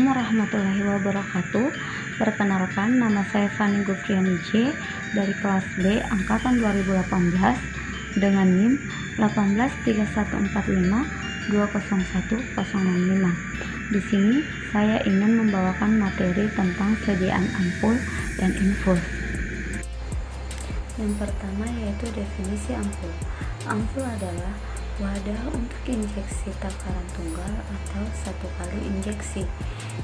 Assalamualaikum warahmatullahi wabarakatuh. Perkenalkan, nama saya Fani Gufriani J dari kelas B angkatan 2018 dengan NIM 18314520105. Di sini saya ingin membawakan materi tentang sediaan ampul dan infus. Yang pertama yaitu definisi ampul. Ampul adalah wadah untuk injeksi takaran tunggal atau satu kali injeksi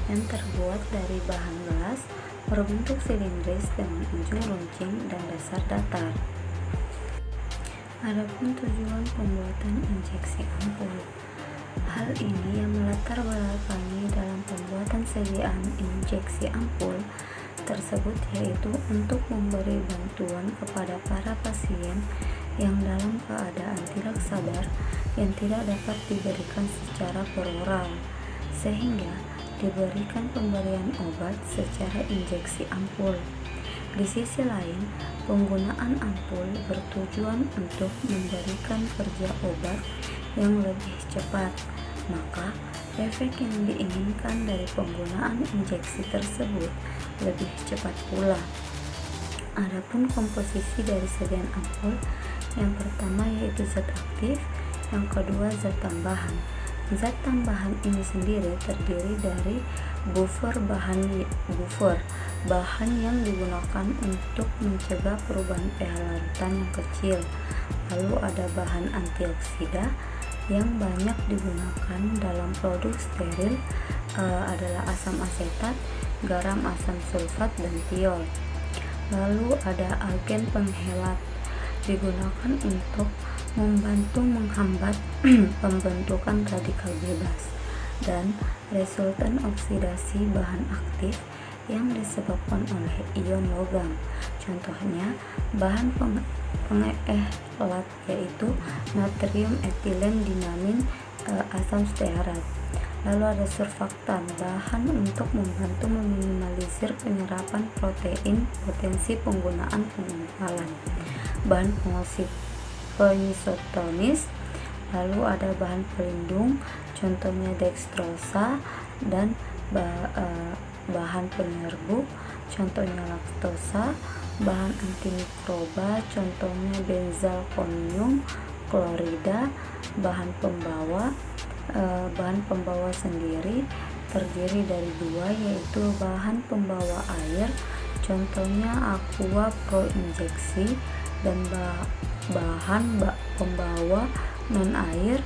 yang terbuat dari bahan gelas berbentuk silindris dengan ujung runcing dan dasar datar. Adapun tujuan pembuatan injeksi ampul, hal ini yang melatar belakangi dalam pembuatan sediaan injeksi ampul tersebut yaitu untuk memberi bantuan kepada para pasien yang dalam keadaan tidak sadar yang tidak dapat diberikan secara peroral, sehingga diberikan pemberian obat secara injeksi ampul. Di sisi lain, penggunaan ampul bertujuan untuk memberikan kerja obat yang lebih cepat, maka efek yang diinginkan dari penggunaan injeksi tersebut lebih cepat pula. Adapun komposisi dari sediaan ampul, yang pertama yaitu zat aktif, yang kedua zat tambahan. Zat tambahan ini sendiri terdiri dari buffer, bahan yang digunakan untuk mencegah perubahan pH larutan yang kecil. Lalu ada bahan antioksida yang banyak digunakan dalam produk steril, adalah asam asetat, garam asam sulfat, dan tiol. Lalu ada agen penghelat, digunakan untuk membantu menghambat pembentukan radikal bebas dan resultan oksidasi bahan aktif yang disebabkan oleh ion logam. Contohnya bahan penghelat yaitu natrium etilen dinamin asam stearat. Lalu ada surfaktan, bahan untuk membantu meminimalisir penyerapan protein, potensi penggunaan pengempalan. Bahan pengisotonis, lalu ada bahan pelindung, contohnya dextrosa, dan bahan penyerbuk, contohnya laktosa. Bahan antimikroba, contohnya benzalkonium klorida. Bahan pembawa sendiri terdiri dari dua, yaitu bahan pembawa air, contohnya aqua pro injeksi, dan bahan pembawa non air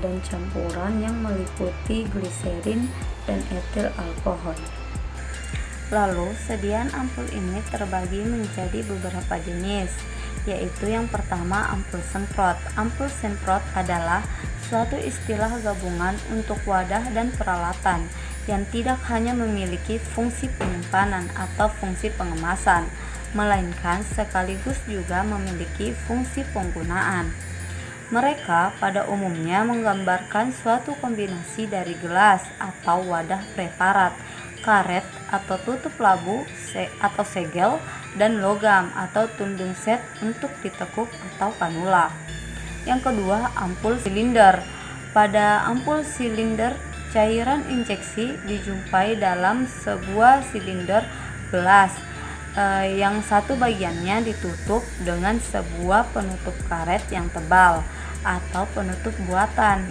dan campuran yang meliputi gliserin dan etil alkohol. Lalu sediaan ampul ini terbagi menjadi beberapa jenis, yaitu yang pertama ampul semprot. Ampul semprot adalah suatu istilah gabungan untuk wadah dan peralatan yang tidak hanya memiliki fungsi penyimpanan atau fungsi pengemasan, melainkan sekaligus juga memiliki fungsi penggunaan. Mereka pada umumnya menggambarkan suatu kombinasi dari gelas atau wadah preparat, karet atau tutup labu atau segel, dan logam atau tundung set untuk ditekuk atau kanula. Yang kedua, ampul silinder. Pada ampul silinder, cairan injeksi dijumpai dalam sebuah silinder gelas yang satu bagiannya ditutup dengan sebuah penutup karet yang tebal atau penutup buatan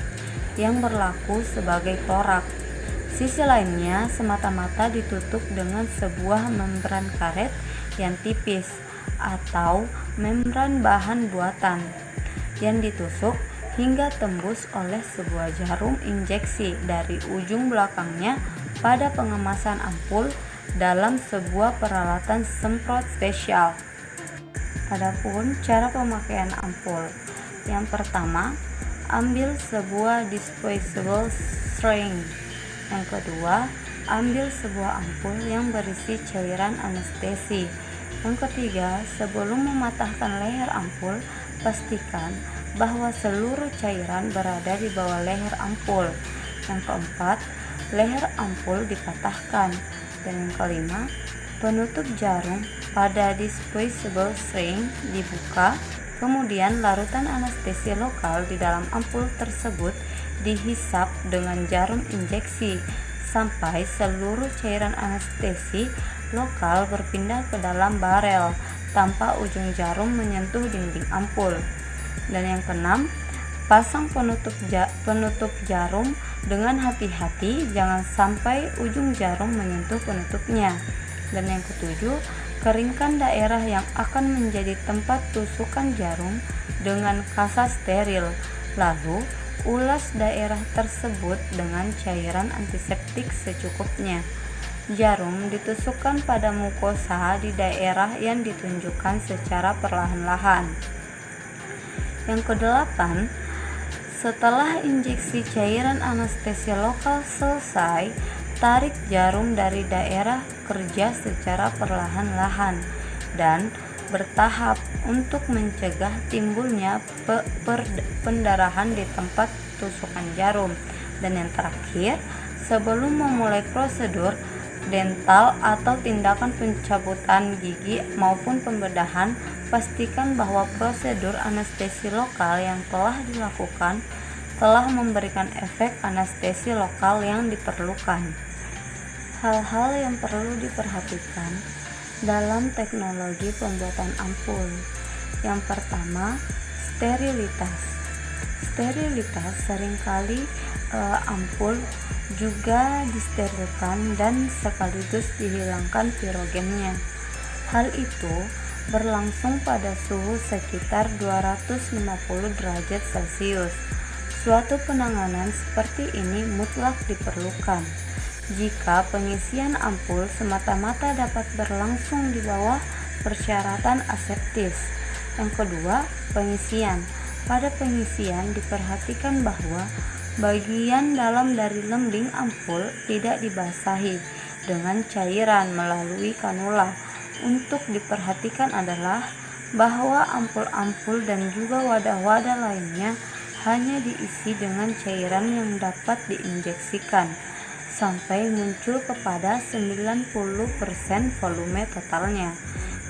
yang berlaku sebagai torak. Sisi lainnya semata-mata ditutup dengan sebuah membran karet yang tipis atau membran bahan buatan yang ditusuk hingga tembus oleh sebuah jarum injeksi dari ujung belakangnya pada pengemasan ampul dalam sebuah peralatan semprot spesial. Adapun cara pemakaian ampul, yang pertama, ambil sebuah disposable syringe. Yang kedua, ambil sebuah ampul yang berisi cairan anestesi. Yang ketiga, sebelum mematahkan leher ampul, pastikan bahwa seluruh cairan berada di bawah leher ampul. Yang keempat, leher ampul dipatahkan. Dan yang kelima, penutup jarum pada disposable syringe dibuka, kemudian larutan anestesi lokal di dalam ampul tersebut dihisap dengan jarum injeksi sampai seluruh cairan anestesi lokal berpindah ke dalam barel tanpa ujung jarum menyentuh dinding ampul. Dan yang keenam, pasang penutup jarum dengan hati-hati, jangan sampai ujung jarum menyentuh penutupnya. Dan yang ketujuh, keringkan daerah yang akan menjadi tempat tusukan jarum dengan kasa steril. Lalu, ulas daerah tersebut dengan cairan antiseptik secukupnya. Jarum ditusukkan pada mukosa di daerah yang ditunjukkan secara perlahan-lahan. Yang kedelapan, setelah injeksi cairan anestesi lokal selesai, tarik jarum dari daerah kerja secara perlahan-lahan dan bertahap untuk mencegah timbulnya pendarahan di tempat tusukan jarum. Dan yang terakhir, sebelum memulai prosedur dental atau tindakan pencabutan gigi maupun pembedahan, pastikan bahwa prosedur anestesi lokal yang telah dilakukan telah memberikan efek anestesi lokal yang diperlukan. Hal-hal yang perlu diperhatikan dalam teknologi pembuatan ampul. Yang pertama, sterilitas. Sterilitas seringkali ampul juga disterilkan dan sekaligus dihilangkan pirogennya. Hal itu berlangsung pada suhu sekitar 250 derajat Celcius. Suatu penanganan seperti ini mutlak diperlukan jika pengisian ampul semata-mata dapat berlangsung di bawah persyaratan aseptis. Yang kedua, pengisian. Pada pengisian diperhatikan bahwa bagian dalam dari lembing ampul tidak dibasahi dengan cairan melalui kanula. Untuk diperhatikan adalah bahwa ampul-ampul dan juga wadah-wadah lainnya hanya diisi dengan cairan yang dapat diinjeksikan sampai muncul kepada 90% volume totalnya.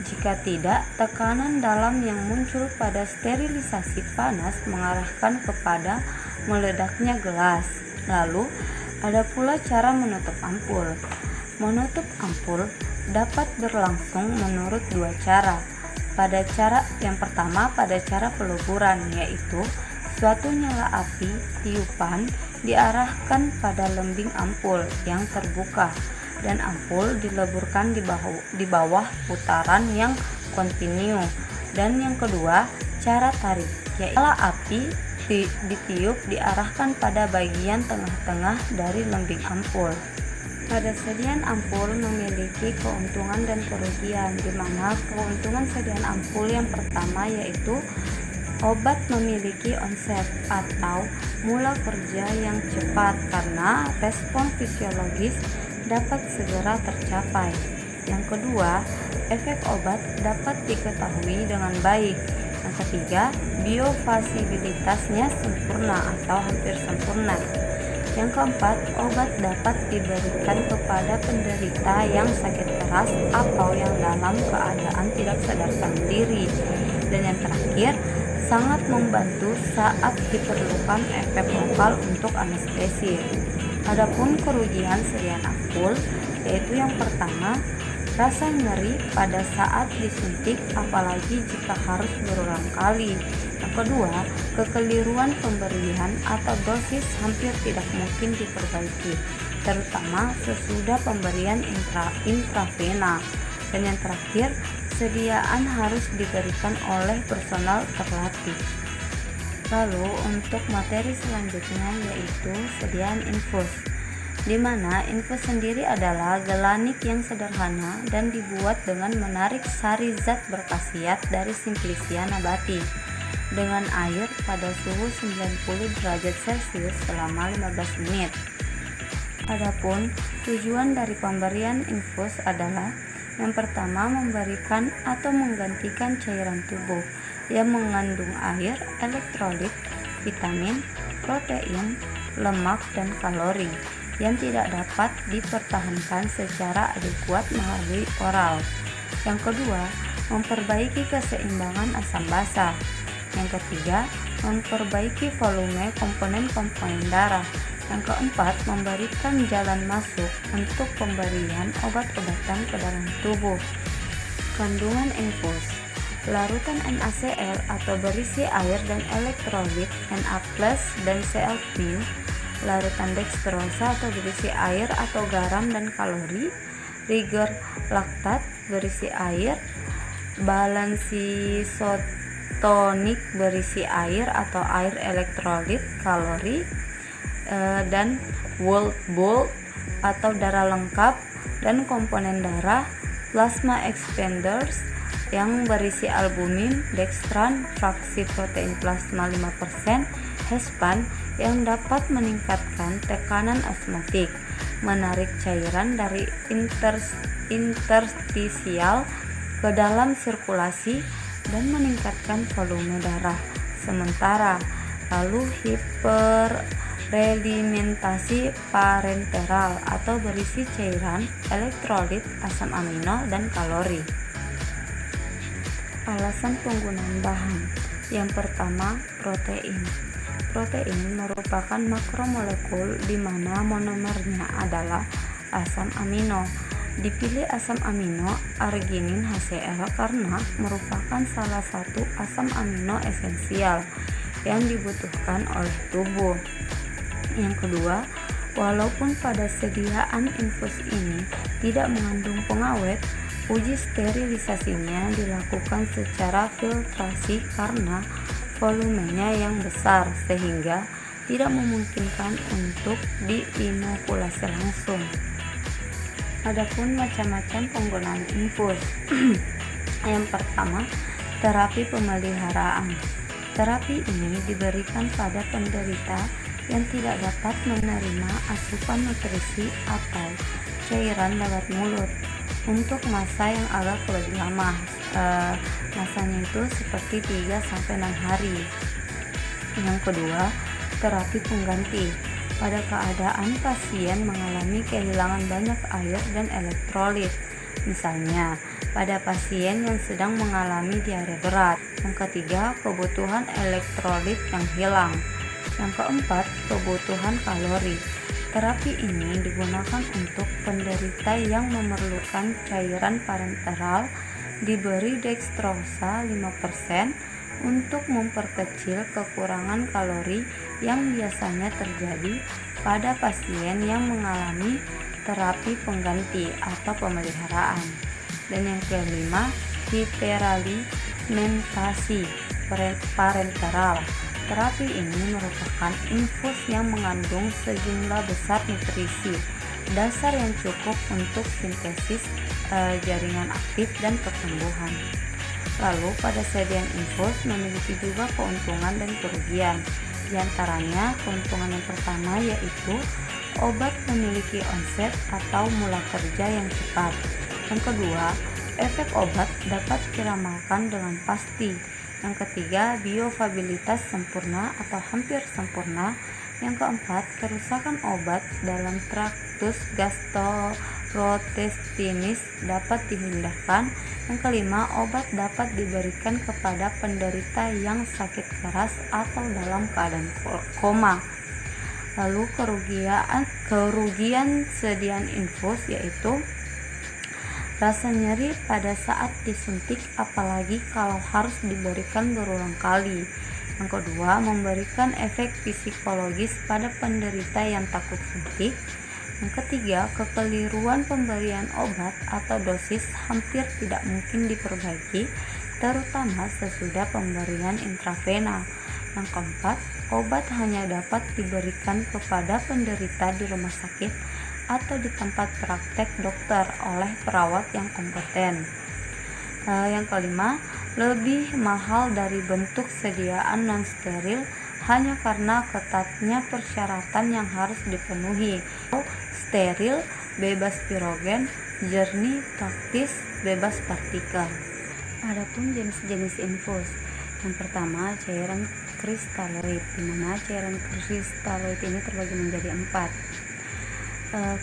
Jika tidak, tekanan dalam yang muncul pada sterilisasi panas mengarahkan kepada meledaknya gelas. Lalu, ada pula cara menutup ampul. Menutup ampul dapat berlangsung menurut dua cara. Yang pertama pada cara peluburan, yaitu suatu nyala api tiupan diarahkan pada lembing ampul yang terbuka dan ampul dileburkan di bawah putaran yang kontinu. Dan yang kedua, cara tarik, yaitu nyala api ditiup diarahkan pada bagian tengah-tengah dari lembing ampul. Pada sediaan ampul memiliki keuntungan dan kerugian, di mana keuntungan sediaan ampul yang pertama yaitu obat memiliki onset atau mula kerja yang cepat karena respon fisiologis dapat segera tercapai. Yang kedua, efek obat dapat diketahui dengan baik. Yang ketiga, biofasibilitasnya sempurna atau hampir sempurna. Yang keempat, obat dapat diberikan kepada penderita yang sakit keras atau yang dalam keadaan tidak sadarkan diri. Dan yang terakhir, sangat membantu saat diperlukan efek lokal untuk anestesi. Adapun kerugian sediaan ampul, yaitu yang pertama, rasa nyeri pada saat disuntik apalagi jika harus berulang kali. Yang kedua, kekeliruan pemberian atau dosis hampir tidak mungkin diperbaiki, terutama sesudah pemberian intravena. Dan yang terakhir, sediaan harus diberikan oleh personal terlatih. Lalu untuk materi selanjutnya yaitu sediaan infus, di mana infus sendiri adalah gelanik yang sederhana dan dibuat dengan menarik sari zat berkhasiat dari Simplicia nabati dengan air pada suhu 90 derajat Celcius selama 15 menit. Adapun tujuan dari pemberian infus adalah yang pertama, memberikan atau menggantikan cairan tubuh yang mengandung air, elektrolit, vitamin, protein, lemak, dan kalori yang tidak dapat dipertahankan secara adekuat melalui oral. Yang kedua, memperbaiki keseimbangan asam basa. Yang ketiga, memperbaiki volume komponen-komponen darah. Yang keempat, memberikan jalan masuk untuk pemberian obat-obatan ke dalam tubuh. Kandungan infus. Larutan NaCl atau berisi air dan elektrolit Na+ dan Cl-, larutan dextrosa atau berisi air atau garam dan kalori, riger laktat berisi air, balansisotonik berisi air atau air elektrolit, kalori, dan whole blood atau darah lengkap, dan komponen darah, plasma expanders yang berisi albumin, dextran, fraksi protein plasma 5%, hespan yang dapat meningkatkan tekanan osmotik, menarik cairan dari interstisial ke dalam sirkulasi, dan meningkatkan volume darah. Sementara lalu hiperalimentasi parenteral atau berisi cairan, elektrolit, asam amino, dan kalori. Alasan penggunaan bahan. Yang pertama, protein. Protein merupakan makromolekul di mana monomernya adalah asam amino. Dipilih asam amino arginin HCl karena merupakan salah satu asam amino esensial yang dibutuhkan oleh tubuh. Yang kedua, walaupun pada sediaan infus ini tidak mengandung pengawet, uji sterilisasinya dilakukan secara filtrasi karena volumenya yang besar sehingga tidak memungkinkan untuk diinokulasi langsung. Adapun macam-macam penggunaan infus. Yang pertama, terapi pemeliharaan. Terapi ini diberikan pada penderita yang tidak dapat menerima asupan nutrisi atau cairan lewat mulut untuk masa yang agak lebih lama. Masanya itu seperti 3-6 hari. Yang kedua, terapi pengganti. Pada keadaan pasien mengalami kehilangan banyak air dan elektrolit, misalnya pada pasien yang sedang mengalami diare berat. Yang ketiga, kebutuhan elektrolit yang hilang. Yang keempat, kebutuhan kalori. Terapi ini digunakan untuk penderita yang memerlukan cairan parenteral, diberi dextrosa 5% untuk memperkecil kekurangan kalori yang biasanya terjadi pada pasien yang mengalami terapi pengganti atau pemeliharaan. Dan yang kelima, hiperalimentasi parenteral. Terapi ini merupakan infus yang mengandung sejumlah besar nutrisi dasar yang cukup untuk sintesis jaringan aktif dan pertumbuhan. Lalu pada sediaan infus memiliki juga keuntungan dan kerugian. Di antaranya keuntungan yang pertama yaitu obat memiliki onset atau mula kerja yang cepat. Yang kedua, efek obat dapat diramalkan dengan pasti. Yang ketiga, bioavailabilitas sempurna atau hampir sempurna. Yang keempat, kerusakan obat dalam traktus gastrointestinus dapat dihindarkan. Yang kelima, obat dapat diberikan kepada penderita yang sakit keras atau dalam keadaan koma. Lalu kerugian sediaan infus yaitu rasa nyeri pada saat disuntik, apalagi kalau harus diberikan berulang kali. Yang kedua, memberikan efek psikologis pada penderita yang takut suntik. Yang ketiga, kekeliruan pemberian obat atau dosis hampir tidak mungkin diperbaiki, terutama sesudah pemberian intravena. Yang keempat, obat hanya dapat diberikan kepada penderita di rumah sakit atau di tempat praktek dokter oleh perawat yang kompeten. Yang kelima, lebih mahal dari bentuk sediaan non-steril hanya karena ketatnya persyaratan yang harus dipenuhi. Steril, bebas pirogen, jernih, praktis, bebas partikel. Adapun jenis-jenis infus. Yang pertama, cairan kristaloid, di mana cairan kristaloid ini terbagi menjadi 4.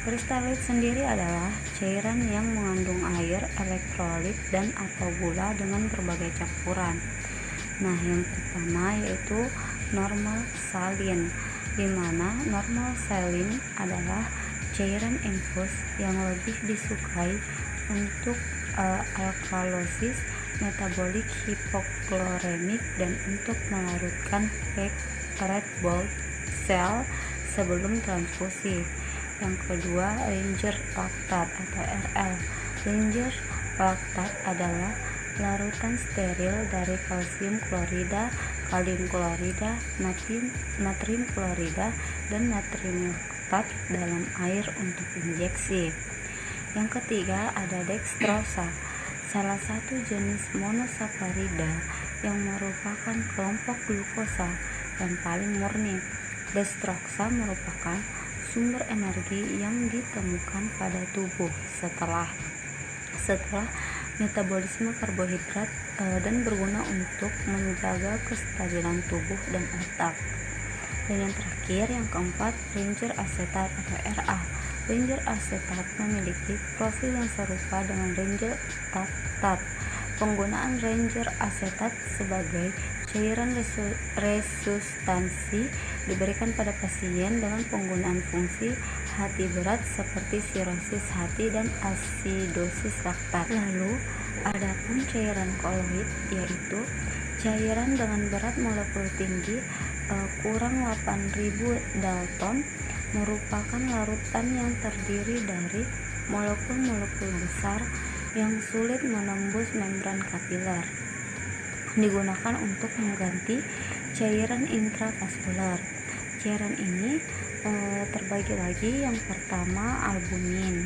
Kristaloid sendiri adalah cairan yang mengandung air, elektrolit, dan atau gula dengan berbagai campuran. Nah, yang pertama yaitu normal salin. di mana normal saline adalah cairan infus yang lebih disukai untuk alkalosis metabolik hipokloremik dan untuk melarutkan red blood cell sebelum transfusi. Yang kedua, Ranger laktat atau RL. Ranger laktat adalah larutan steril dari kalsium klorida, kalium klorida, natrium klorida, dan natrium laktat dalam air untuk injeksi. Yang ketiga ada dextrosa, salah satu jenis monosakarida yang merupakan kelompok glukosa yang paling murni. Dextrosa merupakan sumber energi yang ditemukan pada tubuh setelah metabolisme karbohidrat dan berguna untuk menjaga kestabilan tubuh dan otak. Dan yang terakhir, yang keempat, Ranger asetat atau RA. Ranger asetat memiliki profil yang serupa dengan Ranger laktat. Penggunaan Ranger asetat sebagai cairan resustansi diberikan pada pasien dengan penggunaan fungsi hati berat seperti sirosis hati dan asidosis laktat. Lalu, adapun cairan koloid, yaitu cairan dengan berat molekul tinggi kurang 8000 Dalton, merupakan larutan yang terdiri dari molekul-molekul besar yang sulit menembus membran kapiler. Digunakan untuk mengganti cairan intravaskular. Cairan ini terbagi lagi. Yang pertama, albumin,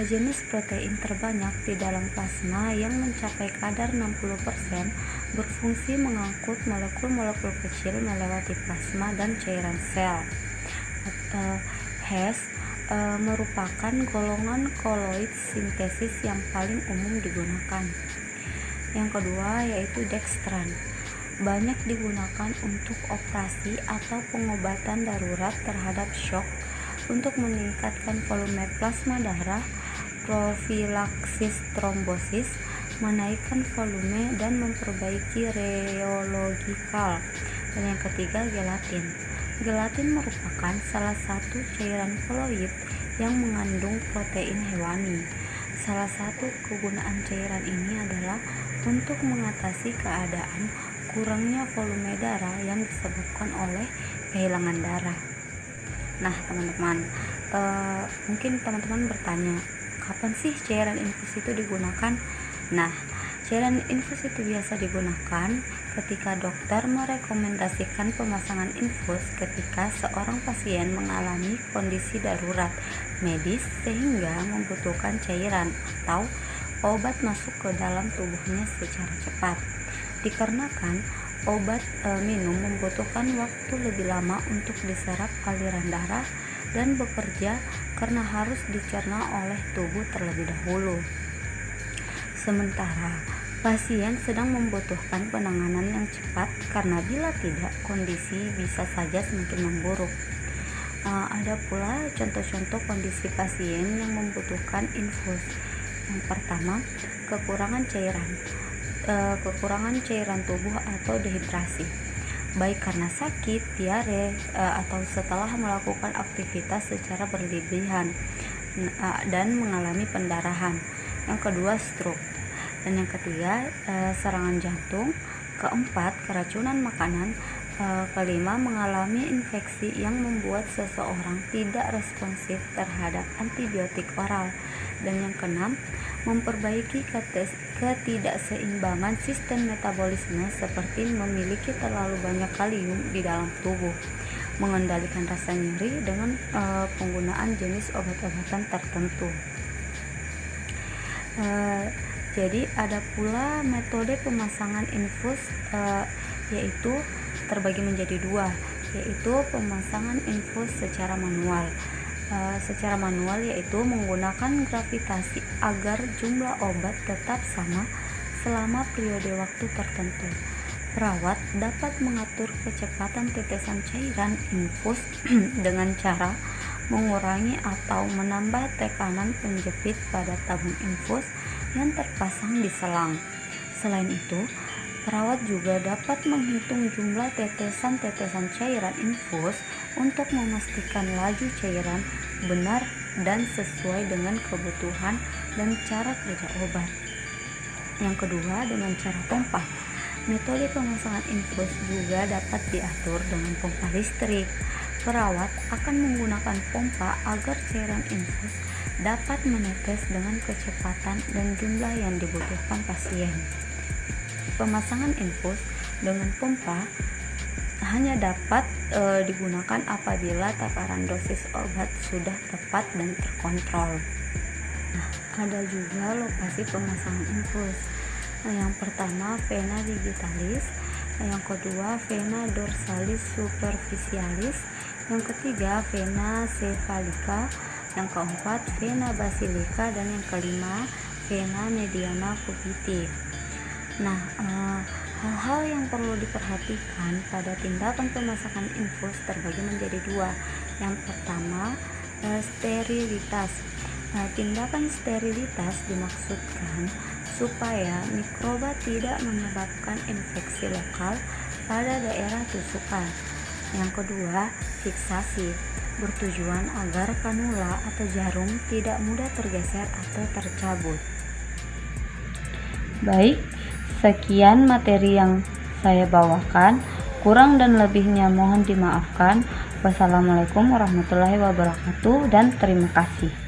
jenis protein terbanyak di dalam plasma yang mencapai kadar 60%, berfungsi mengangkut molekul-molekul kecil melewati plasma dan cairan sel. Hes merupakan golongan koloid sintesis yang paling umum digunakan. Yang kedua yaitu dextran, banyak digunakan untuk operasi atau pengobatan darurat terhadap shock, untuk meningkatkan volume plasma darah, profilaksis trombosis, menaikkan volume, dan memperbaiki reologikal. Dan yang ketiga, gelatin. Gelatin merupakan salah satu cairan koloid yang mengandung protein hewani. Salah satu kegunaan cairan ini adalah untuk mengatasi keadaan kurangnya volume darah yang disebabkan oleh kehilangan darah. Nah, teman-teman, mungkin teman-teman bertanya, kapan sih cairan infus itu digunakan? Nah, cairan infus itu biasa digunakan ketika dokter merekomendasikan pemasangan infus ketika seorang pasien mengalami kondisi darurat medis sehingga membutuhkan cairan atau obat masuk ke dalam tubuhnya secara cepat. Dikarenakan obat minum membutuhkan waktu lebih lama untuk diserap aliran darah dan bekerja karena harus dicerna oleh tubuh terlebih dahulu. Sementara pasien sedang membutuhkan penanganan yang cepat karena bila tidak kondisi bisa saja semakin memburuk. Ada pula contoh-contoh kondisi pasien yang membutuhkan infus. Yang pertama, kekurangan cairan tubuh atau dehidrasi, baik karena sakit, diare, atau setelah melakukan aktivitas secara berlebihan dan mengalami pendarahan. Yang kedua, stroke. Dan yang ketiga, serangan jantung. Keempat, keracunan makanan. Kelima, mengalami infeksi yang membuat seseorang tidak responsif terhadap antibiotik oral. Dan yang keenam, memperbaiki ketidakseimbangan sistem metabolisme seperti memiliki terlalu banyak kalium di dalam tubuh, mengendalikan rasa nyeri dengan penggunaan jenis obat-obatan tertentu. Jadi ada pula metode pemasangan infus, yaitu terbagi menjadi dua, yaitu pemasangan infus secara manual. Secara manual yaitu menggunakan gravitasi agar jumlah obat tetap sama selama periode waktu tertentu. Perawat dapat mengatur kecepatan tetesan cairan infus dengan cara mengurangi atau menambah tekanan penjepit pada tabung infus yang terpasang di selang. Selain itu, Perawat juga dapat menghitung jumlah tetesan-tetesan cairan infus untuk memastikan laju cairan benar dan sesuai dengan kebutuhan dan cara kerja obat. Yang kedua, dengan cara pompa. Metode pemasangan infus juga dapat diatur dengan pompa listrik. Perawat akan menggunakan pompa agar cairan infus dapat menetes dengan kecepatan dan jumlah yang dibutuhkan pasien. Pemasangan infus dengan pompa hanya dapat digunakan apabila takaran dosis obat sudah tepat dan terkontrol. Ada juga lokasi pemasangan infus. Yang pertama, vena digitalis, yang kedua vena dorsalis superficialis, yang ketiga vena cephalica, yang keempat vena basilica, dan yang kelima vena mediana cubitis. Nah, hal-hal yang perlu diperhatikan pada tindakan pemasangan infus terbagi menjadi dua. Yang pertama, sterilitas. Tindakan sterilitas dimaksudkan supaya mikroba tidak menyebabkan infeksi lokal pada daerah tusukan. Yang kedua, fiksasi, bertujuan agar kanula atau jarum tidak mudah tergeser atau tercabut. Baik, sekian materi yang saya bawakan. Kurang dan lebihnya mohon dimaafkan. Wassalamualaikum warahmatullahi wabarakatuh dan terima kasih.